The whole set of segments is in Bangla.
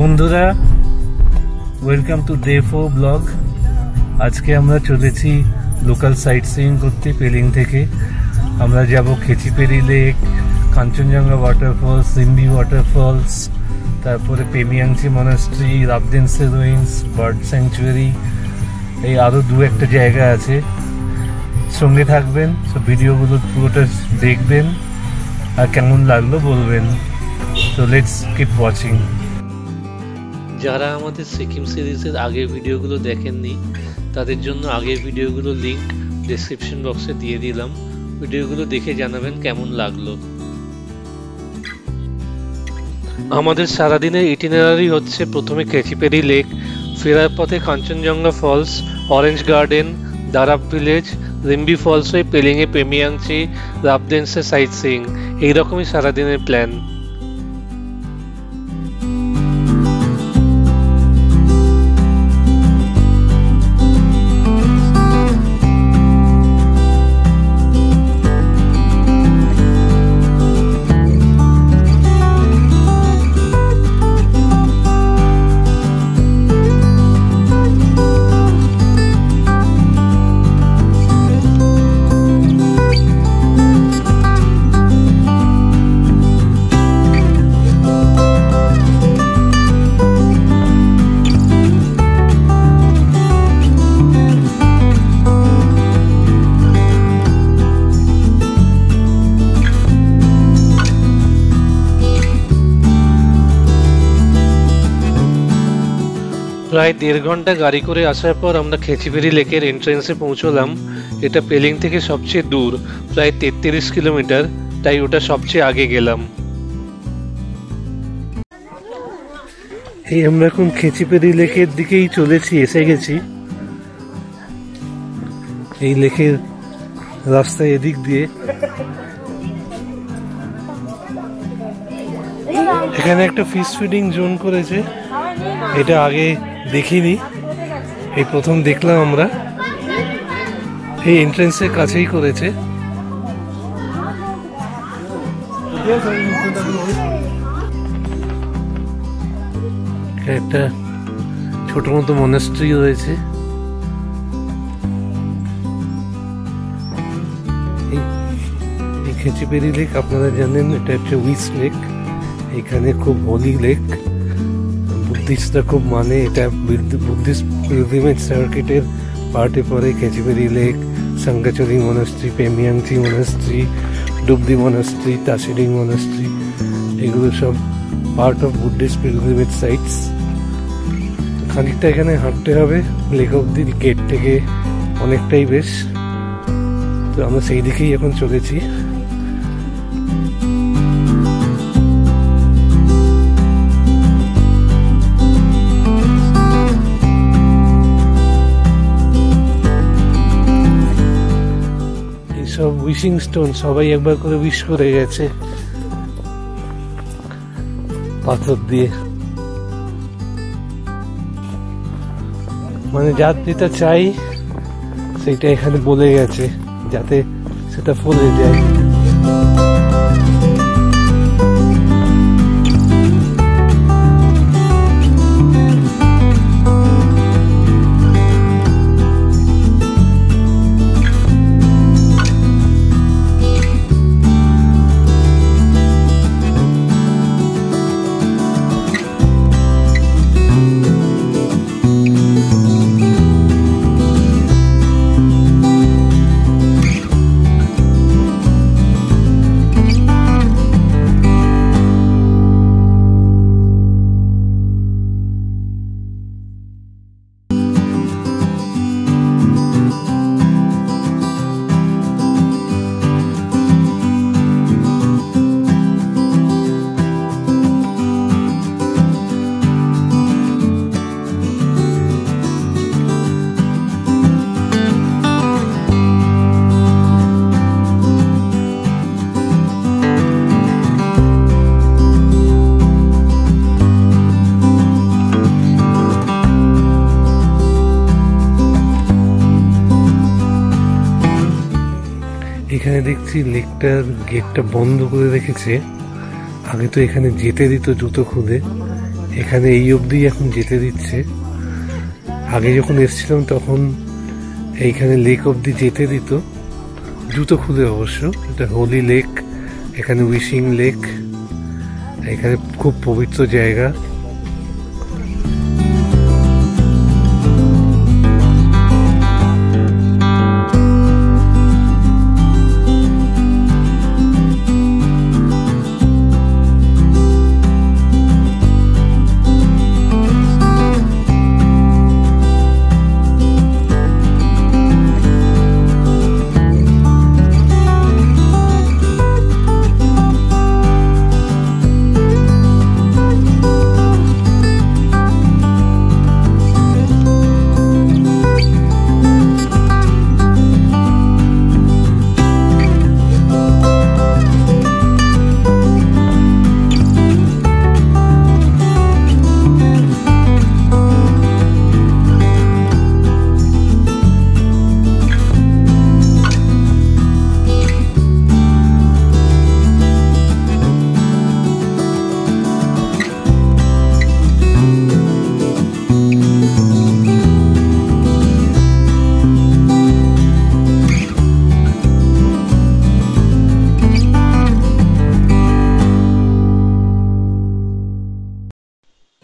বন্ধুরা, ওয়েলকাম টু ডে 4 ব্লগ। আজকে আমরা চলেছি লোকাল সাইট সিইং করতে। পেলিং থেকে আমরা যাব Khecheopalri lake, Kanchenjunga waterfalls, Simbi waterfalls, তারপরে Pemayangtse monastery, Rabdentse ruins, bird sanctuary, এই আরও দু একটা জায়গা আছে। সঙ্গে থাকবেন, সব ভিডিওগুলো পুরোটা দেখবেন আর কেমন লাগলো বলবেন। তো লেটস কিপ ওয়াচিং। যারা আমাদের সিকিম সিরিজের আগের ভিডিওগুলো দেখেননি তাদের জন্য আগের ভিডিওগুলোর লিঙ্ক ডেসক্রিপশন বক্সে দিয়ে দিলাম। ভিডিওগুলো দেখে জানাবেন কেমন লাগলো। আমাদের সারাদিনের ইটিনারারি হচ্ছে প্রথমে খেচিপেরি লেক, ফেরার পথে Kanchenjunga falls, orange garden, Darap village, Rimbi falls হয়ে পেলিংয়ে পেমিয়াংচি, রাবদেনসে সাইট সিইং, এইরকমই সারাদিনের প্ল্যান। প্রায় 1.5 ঘন্টা গাড়ি করে আসার পর আমরা খেচিপেরি লেকের এন্ট্রেন্সে পৌঁছলাম। এটা পেলিং থেকে সবচেয়ে দূর, প্রায় 33 কিলোমিটার, তাই ওটা সবচেয়ে আগে গেলাম। এই আমরা এখন খেচিপেরি লেকের দিকেই চলেছি, এসে গেছি। এই লেকের রাস্তায় এদিক দিয়ে। এখানে একটা ফিশ ফিডিং জোন করেছে, এটা আগে দেখিনি, এই প্রথম দেখলাম আমরা। এই এন্ট্রেন্সের কাছেই করেছে। একটা ছোট মতো মনাস্ট্রি রয়েছে। এই খেচিপেরি লেক আপনারা জানেন, এটা হচ্ছে উইস লেক। এখানে খুব হোলি লেক, বুদ্ধিস্টরা খুব মানে। এটা বুদ্ধিস্ট পিলগ্রিমেজ সার্কিটের পার্টে পড়ে। Khecheopalri lake, Sangachoeling monastery, Pemayangtse monastery, Dubdi monastery, Tashiding monastery, এগুলো সব part of Buddhist pilgrimage sites. খানিকটা এখানে হাঁটতে হবে লেক অব্দি, গেট থেকে অনেকটাই বেশ। তো আমরা সেই দিকেই এখন চলেছি। সব উইশিং স্টোন, সবাই একবার করে উইশ করে গেছে পাথর দিয়ে। মানে যার যেটা চাই সেটা এখানে বলে গেছে, যাতে সেটা ফলে যায়। এখানে দেখছি লেকটার গেটটা বন্ধ করে রেখেছে। আগে তো এখানে যেতে দিত জুতো খুলে, এখানে এই অবধি এখন যেতে দিচ্ছে। আগে যখন এসেছিলাম তখন এইখানে লেক অবধি যেতে দিত, জুতো খুলে অবশ্য। এটা হোলি লেক, এখানে উইশিং লেক, এখানে খুব পবিত্র জায়গা।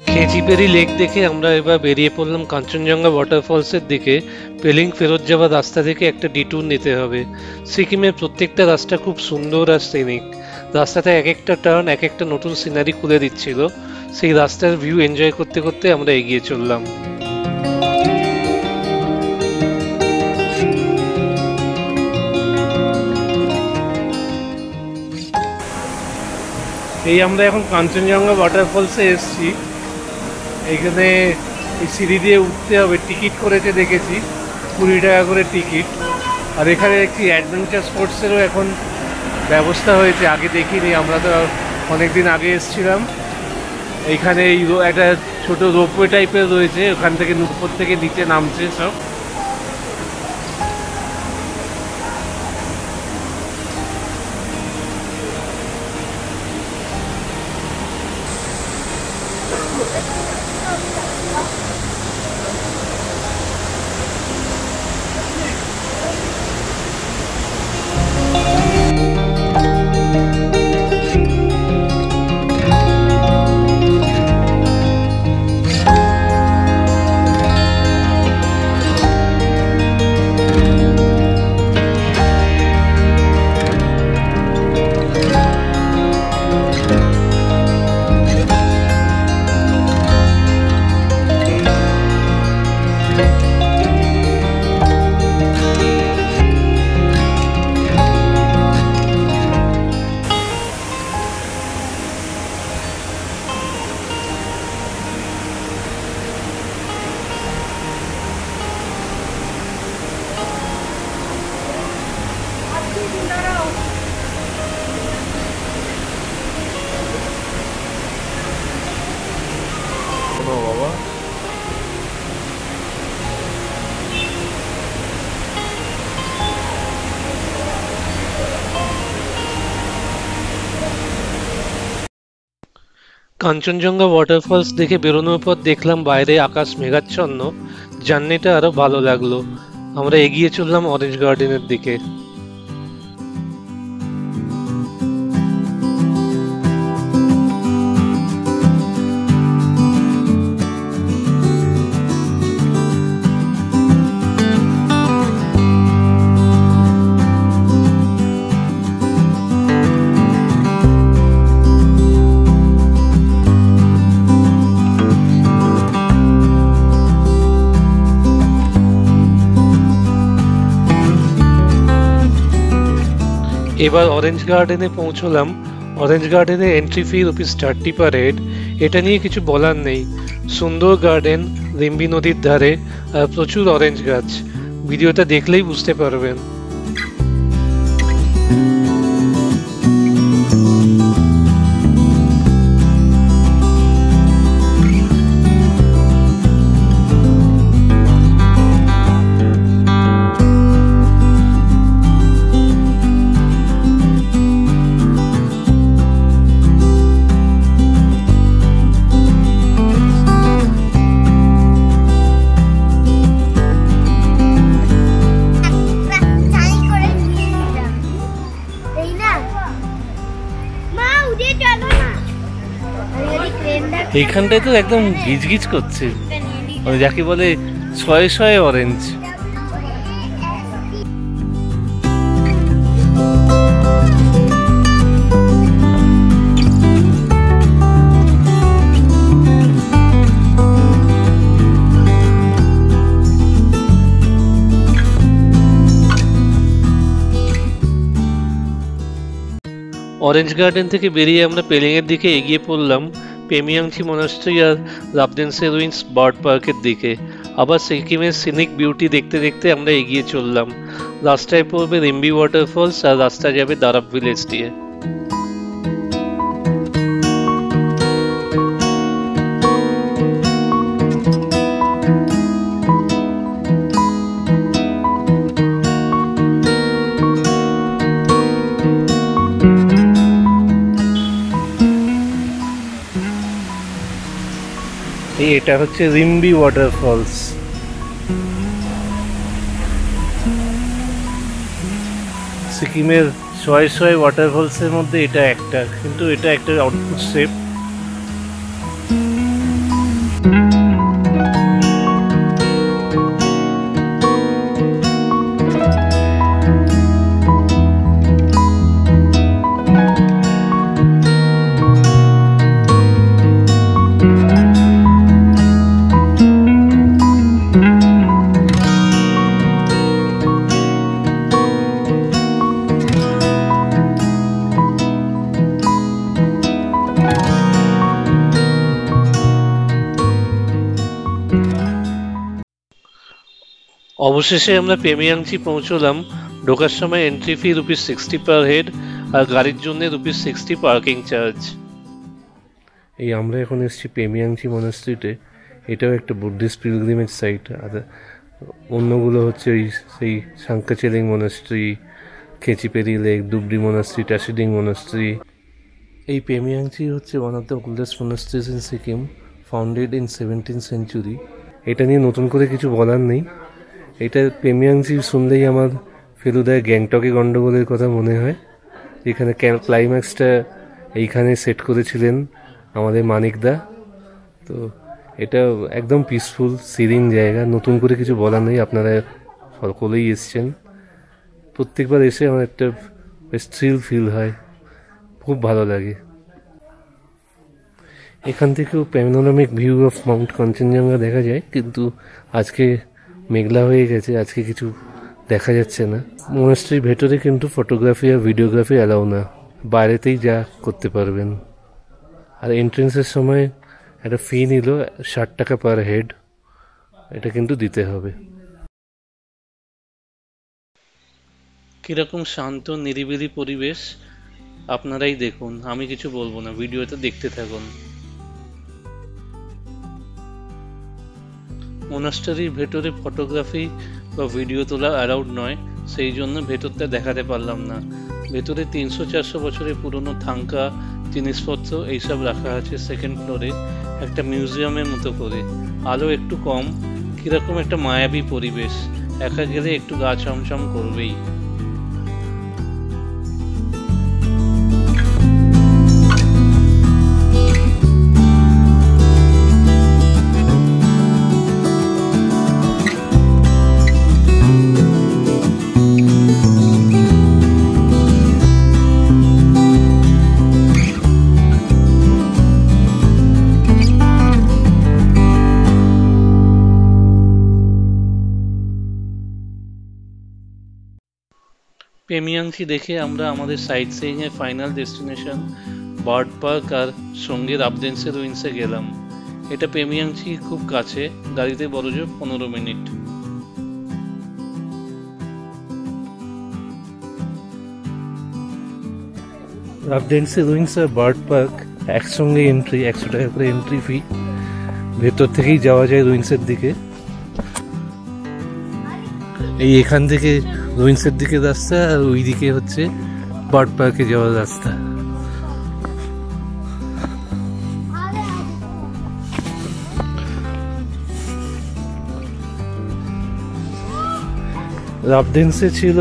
খেচিপেরি লেক দেখে আমরা এবার বেরিয়ে পড়লাম কাঞ্চনজঙ্ঘা ওয়াটারফলসের দিকে। পেলিং ফেরত যাওয়ার রাস্তা থেকে একটা ডিটুর নিতে হবে। সিকিমের প্রত্যেকটা রাস্তা খুব সুন্দর আর সিনিক। রাস্তাতে এক একটা টার্ন এক একটা নতুন সিনারি খুলে দিচ্ছিল। সেই রাস্তার ভিউ এনজয় করতে করতে আমরা এগিয়ে চললাম। এই আমরা এখন কাঞ্চনজঙ্ঘা ওয়াটারফলসে এসেছি। এইখানে এই সিঁড়ি দিয়ে উঠতে হবে, টিকিট করেছে দেখেছি 20 টাকা করে টিকিট। আর এখানে একটি অ্যাডভেঞ্চার স্পোর্টসেরও এখন ব্যবস্থা হয়েছে, আগে দেখিনি, আমরা তো অনেকদিন আগে এসেছিলাম। এইখানে এই একটা ছোট রোপওয়ে টাইপের রয়েছে, ওখান থেকে উপর থেকে নিচে নামছে সব। কাঞ্চনজঙ্ঘা ওয়াটারফলস দেখে বেরোনোর পর দেখলাম বাইরে আকাশ মেঘাচ্ছন্ন। জার্নিটা আরো ভালো লাগলো। আমরা এগিয়ে চললাম অরেঞ্জ গার্ডেনের দিকে। এবার অরেঞ্জ গার্ডেনে পৌঁছলাম। অরেঞ্জ গার্ডেনে এন্ট্রি ফি ₹30 পার হেড। এটা নিয়ে কিছু বলার নেই। সুন্দর গার্ডেন, রিম্বি নদীর ধারে, আর প্রচুর অরেঞ্জ গাছ। ভিডিওটা দেখলেই বুঝতে পারবেন। এইখানটায় তো একদম গিজগিজ করছে, যাকে বলে ছয়ে ছয়ে অরেঞ্জ। অরেঞ্জ গার্ডেন থেকে বেরিয়ে আমরা পেলিংয়ের দিকে এগিয়ে পড়লাম পেমিয়াংচি মনাস্ট্রি আর রাবদেনসে রুইন্স বার্ড পার্কের দিকে। আবার সিকিমের সিনিক বিউটি দেখতে দেখতে আমরা এগিয়ে চললাম। রাস্তায় পড়বে রিম্বি ওয়াটারফলস আর রাস্তা যাবে দারাপ ভিলেজ দিয়ে। এটা হচ্ছে রিম্বি ওয়াটারফলস। সিকিমের ছয় ছয় ওয়াটারফলসের মধ্যে এটা একটা, কিন্তু এটা একটা অদ্ভুত শেপ। অবশেষে আমরা পেমিয়াংচি পৌঁছলাম। ঢোকার সময় এন্ট্রি ফি ₹60 পার হেড আর গাড়ির জন্য ₹60 পার্কিং চার্জ। এই আমরা এখন এসেছি পেমিয়াংচি মনাস্ট্রিতে। এটাও একটা বুদ্ধিস্ট পিলগ্রিমেজ সাইট। আর অন্যগুলো হচ্ছে ওই সেই Sangachoeling monastery, Khecheopalri lake, Dubdi monastery, Tashiding monastery. এই পেমিয়াংচি হচ্ছে one of the oldest monasteries in Sikkim, founded in 17th century। এটা নিয়ে নতুন করে কিছু বলার নেই। এটা পেমিয়াংচি শুনলেই আমার ফেলুদায় গ্যাংটকে গন্ডগোলের কথা মনে হয়। এখানে ক্লাইম্যাক্সটা এইখানে সেট করেছিলেন আমাদের মানিকদা। তো এটা একদম পিসফুল সিরিং জায়গা, নতুন করে কিছু বলার নেই। আপনারা সকলেই এসছেন, প্রত্যেকবার এসে আমার একটা বেশ থ্রিল ফিল হয়, খুব ভালো লাগে। এখান থেকেও panoramic view of Mount Kanchenjunga দেখা যায়, কিন্তু আজকে মেঘলা হয়ে গেছে, আজকে কিছু দেখা যাচ্ছে না। মনাস্ট্রির ভেতরে কিন্তু ফটোগ্রাফি আর ভিডিওগ্রাফি অ্যালাউ না, বাইরেতেই যা করতে পারবেন। আর এন্ট্রেন্সের সময় একটা ফি নিল $60 পার হেড, এটা কিন্তু দিতে হবে। কিরকম শান্ত নিরিবিলি পরিবেশ আপনারাই দেখুন, আমি কিছু বলবো না, ভিডিওতে দেখতে থাকুন। মোনাস্টারির ভেতরে ফটোগ্রাফি বা ভিডিও তোলা অ্যালাউড নয়, সেই জন্য ভেতরটা দেখাতে পারলাম না। ভেতরে 300-400 বছরের পুরনো থাঙ্কা জিনিসপত্র এইসব রাখা আছে সেকেন্ড ফ্লোরে, একটা মিউজিয়ামের মতো করে। আলো একটু কম, কীরকম একটা মায়াবী পরিবেশ, একা গেলে একটু গা ছমছম করবেই। পেমিয়াংচি দেখে আমরা আমাদের সাইট সিইং এর ফাইনাল ডেস্টিনেশন বার্ড পার্ক আর সঙ্গে রাবদেনসে রুইন্সে গেলাম। এটা পেমিয়াংচি খুব কাছে, গাড়িতে বড়জোর 15 মিনিট। রাবদেনসে রুইন্স আর বার্ড পার্ক একসঙ্গে এন্ট্রি, $100 করে এন্ট্রি ফি। ভেতর থেকেই যাওয়া যায় রুইন্সের দিকে। এই এখান থেকে রুইন্সের দিকে রাস্তা, আর ওই দিকে হচ্ছে বার্ড পার্কে যাওয়ার রাস্তা। রাবদেনসে ছিল,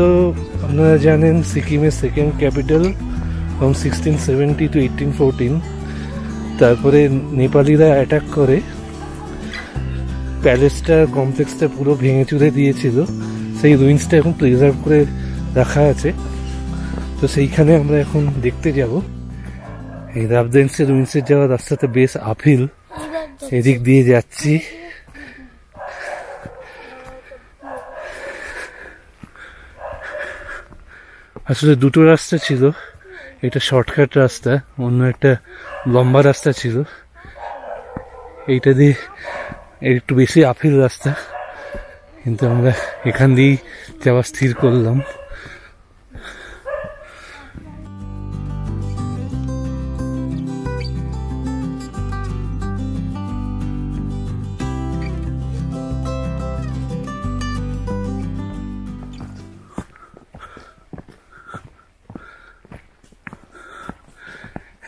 আপনারা জানেন, সিকিমের সেকেন্ড ক্যাপিটাল। From 1670 two 1814। তারপরে নেপালিরা অ্যাটাক করে প্যালেসটা, কমপ্লেক্সটা পুরো ভেঙে চুরে দিয়েছিল। সেই রুইন্সটা এখন প্রিজার্ভ করে রাখা আছে, তো সেইখানে আমরা এখন দেখতে যাব। এই রাবদেন্সের রুইন্সের যাওয়ার রাস্তাটা বেশ আপিল, এদিক দিয়ে যাচ্ছি। আসলে দুটো রাস্তা ছিল, এটা শর্টকাট রাস্তা, অন্য একটা লম্বা রাস্তা ছিল। এইটা দিয়ে একটু বেশি আপিল রাস্তা, কিন্তু আমরা এখান দিয়েই যাওয়া স্থির করলাম।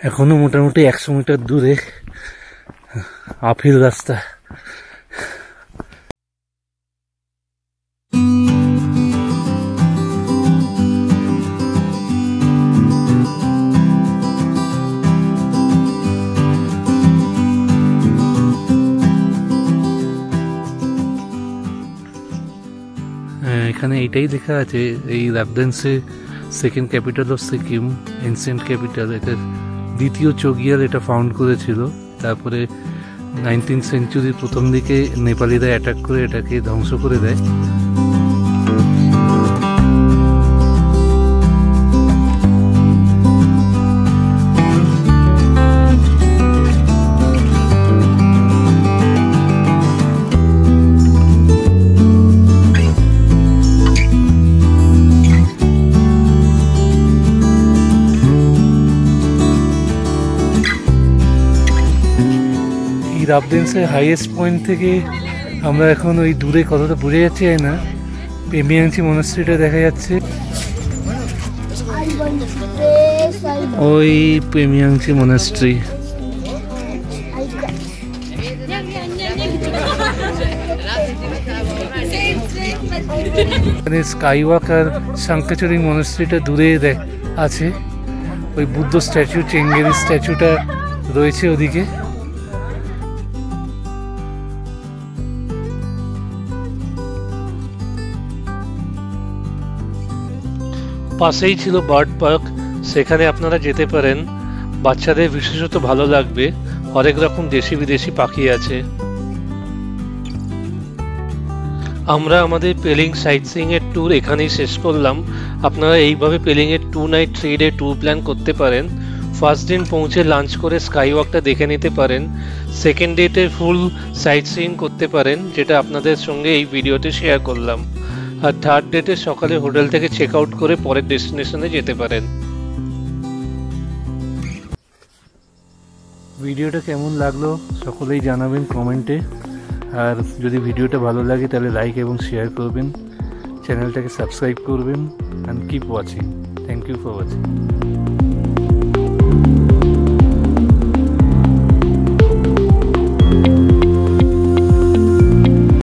এখনো মোটামুটি 100 মিটার দূরে আপিল রাস্তা। এখানে এইটাই লেখা আছে, এই Rabdentse second capital of Sikkim, ancient capital. এটা দ্বিতীয় চোগিয়াল এটা ফাউন্ড করেছিল। তারপরে 19th সেঞ্চুরির প্রথম দিকে নেপালিরা অ্যাটাক করে এটাকে ধ্বংস করে দেয়। রাবদেন্সের হাইয়েস্ট পয়েন্ট থেকে আমরা এখন ওই দূরে কতটা বোঝা যাচ্ছে না, পেমিয়াংচি মনাস্ট্রিটা দেখা যাচ্ছে। ওই পেমিয়াংচি মনাস্ট্রি। এখানে স্কাইওয়াক আর সাংকাচুরি মনাস্ট্রিটা দূরে আছে। ওই বুদ্ধ স্ট্যাচু, চেঙ্গেরি স্ট্যাচুটা রয়েছে ওদিকে। পাশেই ছিল বার্ড পার্ক, সেখানে আপনারা যেতে পারেন, বাচ্চাদের বিশেষত ভালো লাগবে, অনেক রকম দেশি বিদেশি পাখি আছে। আমরা আমাদের পেলিং সাইট সিইং এর ট্যুর এখানেই শেষ করলাম। আপনারা এইভাবে পেলিং এর 2 নাইট 3 ডে ট্যুর প্ল্যান করতে পারেন। ফার্স্ট দিন পৌঁছে লাঞ্চ করে স্কাই ওয়াকটা দেখে নিতে পারেন। সেকেন্ড ডেতে ফুল সাইট সিইং করতে পারেন, যেটা আপনাদের সঙ্গে এই ভিডিওতে শেয়ার করলাম। আর থার্ড ডেতে সকালে হোটেল থেকে চেক আউট করে পরের ডেস্টিনেশনে যেতে পারেন। ভিডিওটা কেমন লাগলো সকলেই জানাবেন কমেন্টে। আর যদি ভিডিওটা ভালো লাগে তাহলে লাইক এবং শেয়ার করবেন, চ্যানেলটাকে সাবস্ক্রাইব করবেন। And keep watching. Thank you for watching.